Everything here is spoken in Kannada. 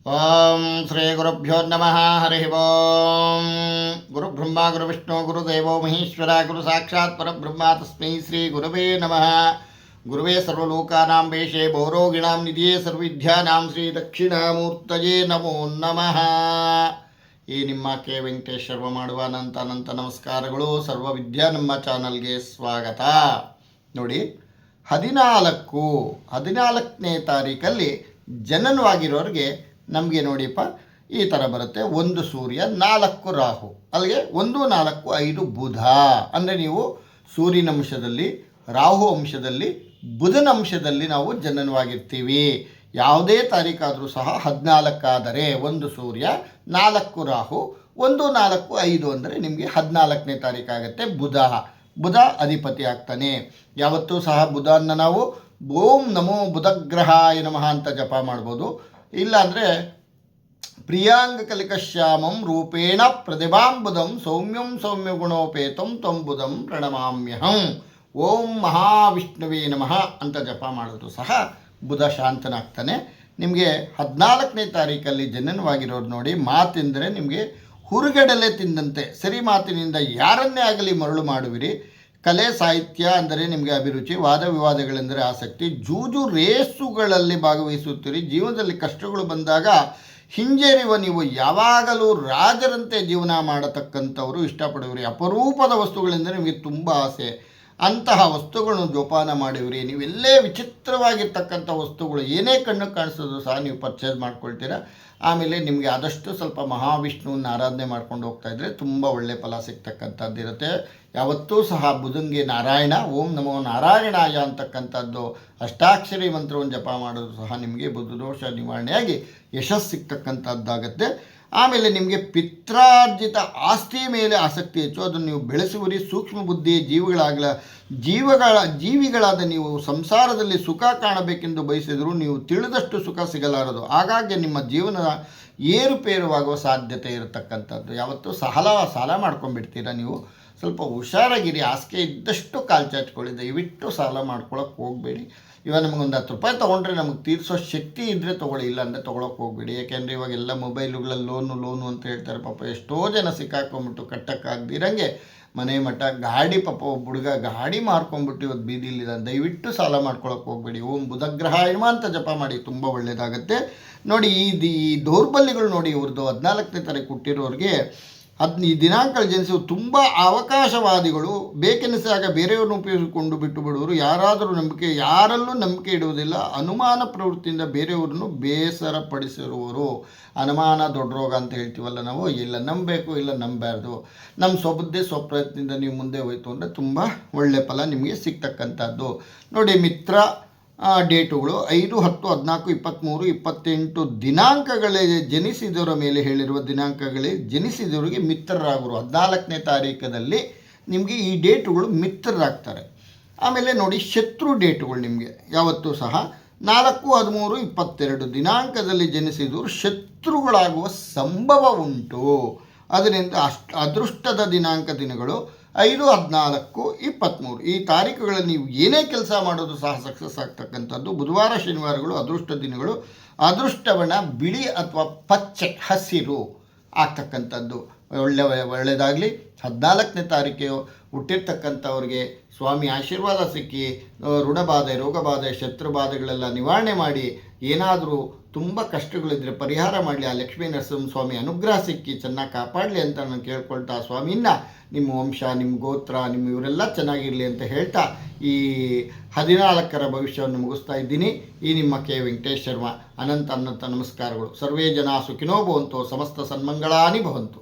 ಓಂ ಶ್ರೀ ಗುರುಭ್ಯೋ ನಮಃ. ಹರಿ ಓಂ. ಗುರುಬ್ರಹ್ಮ ಗುರುವಿಷ್ಣು ಗುರುದೇವೋ ಮಹೇಶ್ವರ ಗುರು ಸಾಕ್ಷಾತ್ ಪರಬ್ರಹ್ಮ ತಸ್ಮೈ ಶ್ರೀ ಗುರವೇ ನಮಃ. ಗುರುವೇ ಸರ್ವಲೋಕಾನಾಂ ವೇಷೇ ಭೌರೋಗಿಣಾಂ ನಿಧಿಯೇ ಸರ್ವವಿದ್ಯಾನಾಂ ಶ್ರೀ ದಕ್ಷಿಣಾಮೂರ್ತಯೇ ನಮೋ ನಮಃ. ಈ ನಿಮ್ಮ ಕೆ ವೆಂಕಟೇಶ್ ಶರ್ಮ ಮಾಡುವ ಅನಂತ ನಮಸ್ಕಾರಗಳು. ಸರ್ವವಿದ್ಯಾ ನಮ್ಮ ಚಾನಲ್ಗೆ ಸ್ವಾಗತ. ನೋಡಿ, 14ನೇ ತಾರೀಕಲ್ಲಿ ಜನನವಾಗಿರೋರಿಗೆ ನಮಗೆ ನೋಡಿಪ್ಪ ಈ ಥರ ಬರುತ್ತೆ. 1 ಸೂರ್ಯ, 4 ರಾಹು, ಅಲ್ಲಿಗೆ 1, 4, 5 ಬುಧ. ಅಂದರೆ ನೀವು ಸೂರ್ಯನ ಅಂಶದಲ್ಲಿ, ರಾಹು ಅಂಶದಲ್ಲಿ, ಬುಧನ ಅಂಶದಲ್ಲಿ ನಾವು ಜನನವಾಗಿರ್ತೀವಿ. ಯಾವುದೇ ತಾರೀಕಾದರೂ ಸಹ 14 ಆದರೆ 1 ಸೂರ್ಯ, 4 ರಾಹು, 1, 4, 5 ಅಂದರೆ ನಿಮಗೆ 14ನೇ ತಾರೀಕಾಗುತ್ತೆ. ಬುಧ ಅಧಿಪತಿ ಆಗ್ತಾನೆ. ಯಾವತ್ತೂ ಸಹ ಬುಧನ ನಾವು ಓಂ ನಮೋ ಬುಧಗ್ರಹಾಯ ನಮಃ ಅಂತ ಜಪ ಮಾಡ್ಬೋದು. ಇಲ್ಲಾಂದರೆ ಪ್ರಿಯಾಂಗ ಕಲಿಕಶ್ಯಾಮಂ ರೂಪೇಣ ಪ್ರತಿಭಾಂಬುಧಂ ಸೌಮ್ಯಂ ಸೌಮ್ಯ ಗುಣೋಪೇತಂ ತ್ವಂ ಬುಧಂ ಪ್ರಣಮಾಮ್ಯಹಂ. ಓಂ ಮಹಾವಿಷ್ಣುವೇ ನಮಃ ಅಂತ ಜಪ ಮಾಡೋದು ಸಹ ಬುಧ ಶಾಂತನಾಗ್ತಾನೆ. ನಿಮಗೆ 14ನೇ ತಾರೀಕಲ್ಲಿ ಜನನವಾಗಿರೋರು ನೋಡಿ, ಮಾತೆಂದರೆ ನಿಮಗೆ ಹುರುಗಡಲೆ ತಿಂದಂತೆ. ಸರಿ ಮಾತಿನಿಂದ ಯಾರನ್ನೇ ಆಗಲಿ ಮರಳು ಮಾಡುವಿರಿ. ಕಲೆ ಸಾಹಿತ್ಯ ಅಂದರೆ ನಿಮಗೆ ಅಭಿರುಚಿ, ವಾದ ವಿವಾದಗಳೆಂದರೆ ಆಸಕ್ತಿ, ಜೂಜು ರೇಸುಗಳಲ್ಲಿ ಭಾಗವಹಿಸುತ್ತೀರಿ. ಜೀವನದಲ್ಲಿ ಕಷ್ಟಗಳು ಬಂದಾಗ ಹಿಂಜರಿಯುವ ನೀವು ಯಾವಾಗಲೂ ರಾಜರಂತೆ ಜೀವನ ಮಾಡತಕ್ಕಂಥವರು ಇಷ್ಟಪಡುವಿರಿ. ಅಪರೂಪದ ವಸ್ತುಗಳೆಂದರೆ ನಿಮಗೆ ತುಂಬ ಆಸೆ. ಅಂತಹ ವಸ್ತುಗಳನ್ನು ಜೋಪಾನ ಮಾಡಿವ್ರಿ. ನೀವೆಲ್ಲೇ ವಿಚಿತ್ರವಾಗಿರ್ತಕ್ಕಂಥ ವಸ್ತುಗಳು ಏನೇ ಕಣ್ಣು ಕಾಣಿಸೋದು ಸಹ ನೀವು ಪರ್ಚೇಸ್ ಮಾಡ್ಕೊಳ್ತೀರಾ. ಆಮೇಲೆ ನಿಮಗೆ ಆದಷ್ಟು ಸ್ವಲ್ಪ ಮಹಾವಿಷ್ಣುವನ್ನ ಆರಾಧನೆ ಮಾಡ್ಕೊಂಡು ಹೋಗ್ತಾ ಇದ್ದರೆ ತುಂಬ ಒಳ್ಳೆಯ ಫಲ ಸಿಗ್ತಕ್ಕಂಥದ್ದು ಇರುತ್ತೆ. ಯಾವತ್ತೂ ಸಹ ಬುಧಂಗೆ ನಾರಾಯಣ, ಓಂ ನಮೋ ನಾರಾಯಣಾಯ ಅಂತಕ್ಕಂಥದ್ದು ಅಷ್ಟಾಕ್ಷರಿ ಮಂತ್ರವನ್ನು ಜಪ ಮಾಡೋದು ಸಹ ನಿಮಗೆ ಬುಧದೋಷ ನಿವಾರಣೆಯಾಗಿ ಯಶಸ್ಸು ಸಿಗ್ತಕ್ಕಂಥದ್ದಾಗತ್ತೆ. ಆಮೇಲೆ ನಿಮಗೆ ಪಿತ್ರಾರ್ಜಿತ ಆಸ್ತಿ ಮೇಲೆ ಆಸಕ್ತಿ ಹೆಚ್ಚು, ಅದನ್ನು ನೀವು ಬೆಳೆಸುವಿರಿ. ಸೂಕ್ಷ್ಮ ಬುದ್ಧಿ ಜೀವಿಗಳಾದ ನೀವು ಸಂಸಾರದಲ್ಲಿ ಸುಖ ಕಾಣಬೇಕೆಂದು ಬಯಸಿದರೂ ನೀವು ತಿಳಿದಷ್ಟು ಸುಖ ಸಿಗಲಾರದು. ಹಾಗಾಗಿ ನಿಮ್ಮ ಜೀವನ ಏರುಪೇರುವಾಗುವ ಸಾಧ್ಯತೆ ಇರತಕ್ಕಂಥದ್ದು. ಯಾವತ್ತೂ ಸಾಲ ಮಾಡ್ಕೊಂಡ್ಬಿಡ್ತೀರಾ. ನೀವು ಸ್ವಲ್ಪ ಹುಷಾರಾಗಿರಿ. ಹಾಸಿಗೆ ಇದ್ದಷ್ಟು ಕಾಲು ಚಾಚ್ಕೊಳ್ಳಿ. ದಯವಿಟ್ಟು ಸಾಲ ಮಾಡ್ಕೊಳಕ್ಕೆ ಹೋಗಬೇಡಿ. ಇವಾಗ ನಮಗೊಂದು 10 ರೂಪಾಯಿ ತೊಗೊಂಡ್ರೆ ನಮಗೆ ತೀರಿಸೋ ಶಕ್ತಿ ಇದ್ದರೆ ತೊಗೊಳ್ಳಿ, ಇಲ್ಲ ಅಂದರೆ ತೊಗೊಳಕ್ಕೆ ಹೋಗಬೇಡಿ. ಯಾಕೆಂದರೆ ಇವಾಗೆಲ್ಲ ಮೊಬೈಲುಗಳಲ್ಲಿ ಲೋನು ಅಂತ ಹೇಳ್ತಾರೆ. ಪಾಪ ಎಷ್ಟೋ ಜನ ಸಿಕ್ಕಾಕೊಂಡ್ಬಿಟ್ಟು ಕಟ್ಟಕ್ಕಾಗ್ದಿರಂಗೆ ಮನೆ ಮಠ ಗಾಡಿ, ಪಾಪ ಒಬ್ಬ ಹುಡುಗ ಗಾಡಿ ಮಾರ್ಕೊಂಡ್ಬಿಟ್ಟು ಇವತ್ತು ಬೀದಿಲಿಲ್ಲ. ದಯವಿಟ್ಟು ಸಾಲ ಮಾಡ್ಕೊಳಕ್ಕೆ ಹೋಗಬೇಡಿ. ಓಂ ಬುಧಗ್ರಹಾಯ ನಮಃ ಅಂತ ಜಪ ಮಾಡಿ, ತುಂಬ ಒಳ್ಳೆಯದಾಗುತ್ತೆ. ನೋಡಿ, ಈ ದೌರ್ಬಲ್ಯಗಳು ನೋಡಿ, ಇವ್ರದ್ದು 14ನೇ ತಾರೀಕು ಹುಟ್ಟಿರೋರಿಗೆ ಈ ದಿನಾಂಕಗಳು ಜನಿಸಿ ತುಂಬ ಅವಕಾಶವಾದಿಗಳು. ಬೇಕೆನಿಸಿದಾಗ ಬೇರೆಯವ್ರನ್ನ ಉಪಯೋಗಿಸಿಕೊಂಡು ಬಿಟ್ಟು ಬಿಡುವರು. ಯಾರಲ್ಲೂ ನಂಬಿಕೆ ಇಡುವುದಿಲ್ಲ. ಅನುಮಾನ ಪ್ರವೃತ್ತಿಯಿಂದ ಬೇರೆಯವ್ರನ್ನು ಬೇಸರ ಪಡಿಸಿರುವರು. ಅನುಮಾನ ದೊಡ್ಡ ರೋಗ ಅಂತ ಹೇಳ್ತೀವಲ್ಲ ನಾವು. ಇಲ್ಲ ನಂಬಬೇಕು, ಇಲ್ಲ ನಂಬಬಾರ್ದು. ನಮ್ಮ ಸ್ವಬುದ್ಧಿ ಸ್ವಪ್ರಯತ್ನದಿಂದ ನೀವು ಮುಂದೆ ಹೋಯ್ತು ಅಂದರೆ ತುಂಬ ಒಳ್ಳೆಯ ಫಲ ನಿಮಗೆ ಸಿಗ್ತಕ್ಕಂಥದ್ದು. ನೋಡಿ, ಮಿತ್ರ ಡೇಟುಗಳು 5, 10, 14, 23, 28 ದಿನಾಂಕಗಳೇ ಜನಿಸಿದವರ ಮೇಲೆ ಹೇಳಿರುವ ದಿನಾಂಕಗಳೇ ಜನಿಸಿದವರಿಗೆ ಮಿತ್ರರಾಗುವರು. 14ನೇ ತಾರೀಕದಲ್ಲಿ ನಿಮಗೆ ಈ ಡೇಟುಗಳು ಮಿತ್ರರಾಗ್ತಾರೆ. ಆಮೇಲೆ ನೋಡಿ, ಶತ್ರು ಡೇಟುಗಳು ನಿಮಗೆ ಯಾವತ್ತೂ ಸಹ 4, 13, 22 ದಿನಾಂಕದಲ್ಲಿ ಜನಿಸಿದವರು ಶತ್ರುಗಳಾಗುವ ಸಂಭವ ಉಂಟು. ಅದರಿಂದ ಅದೃಷ್ಟದ ದಿನಗಳು 5, 14, 23 ಈ ತಾರೀಕುಗಳಲ್ಲಿ ನೀವು ಏನೇ ಕೆಲಸ ಮಾಡೋದು ಸಹ ಸಕ್ಸಸ್ ಆಗ್ತಕ್ಕಂಥದ್ದು. ಬುಧವಾರ ಶನಿವಾರಗಳು ಅದೃಷ್ಟ ದಿನಗಳು. ಅದೃಷ್ಟವನ್ನು ಬಿಳಿ ಅಥವಾ ಪಚ್ಚೆ ಹಸಿರು ಆಗ್ತಕ್ಕಂಥದ್ದು. ಒಳ್ಳೆಯದಾಗಲಿ. 14ನೇ ತಾರೀಕು ಹುಟ್ಟಿರ್ತಕ್ಕಂಥವ್ರಿಗೆ ಸ್ವಾಮಿ ಆಶೀರ್ವಾದ ಸಿಕ್ಕಿ ಋಣಬಾಧೆ, ರೋಗಬಾಧೆ, ಶತ್ರುಬಾಧೆಗಳೆಲ್ಲ ನಿವಾರಣೆ ಮಾಡಿ, ಏನಾದರೂ ತುಂಬ ಕಷ್ಟಗಳಿದ್ದರೆ ಪರಿಹಾರ ಮಾಡಲಿ. ಆ ಲಕ್ಷ್ಮೀ ನರಸಿಂಹ ಸ್ವಾಮಿ ಅನುಗ್ರಹ ಸಿಕ್ಕಿ ಚೆನ್ನಾಗಿ ಕಾಪಾಡಲಿ ಅಂತ ನಾನು ಕೇಳ್ಕೊಳ್ತಾ, ಸ್ವಾಮಿನ ನಿಮ್ಮ ವಂಶ, ನಿಮ್ಮ ಗೋತ್ರ, ಇವರೆಲ್ಲ ಚೆನ್ನಾಗಿರಲಿ ಅಂತ ಹೇಳ್ತಾ ಈ 14ರ ಭವಿಷ್ಯವನ್ನು ಮುಗಿಸ್ತಾ ಇದ್ದೀನಿ. ಈ ನಿಮ್ಮ ಕೆ ವೆಂಕಟೇಶ್ ಶರ್ಮ. ಅನಂತ ನಮಸ್ಕಾರಗಳು. ಸರ್ವೇ ಜನ ಸುಖಿನೋ ಭವಂತು. ಸಮಸ್ತ ಸನ್ಮಂಗಳಾನಿ ಭವಂತು.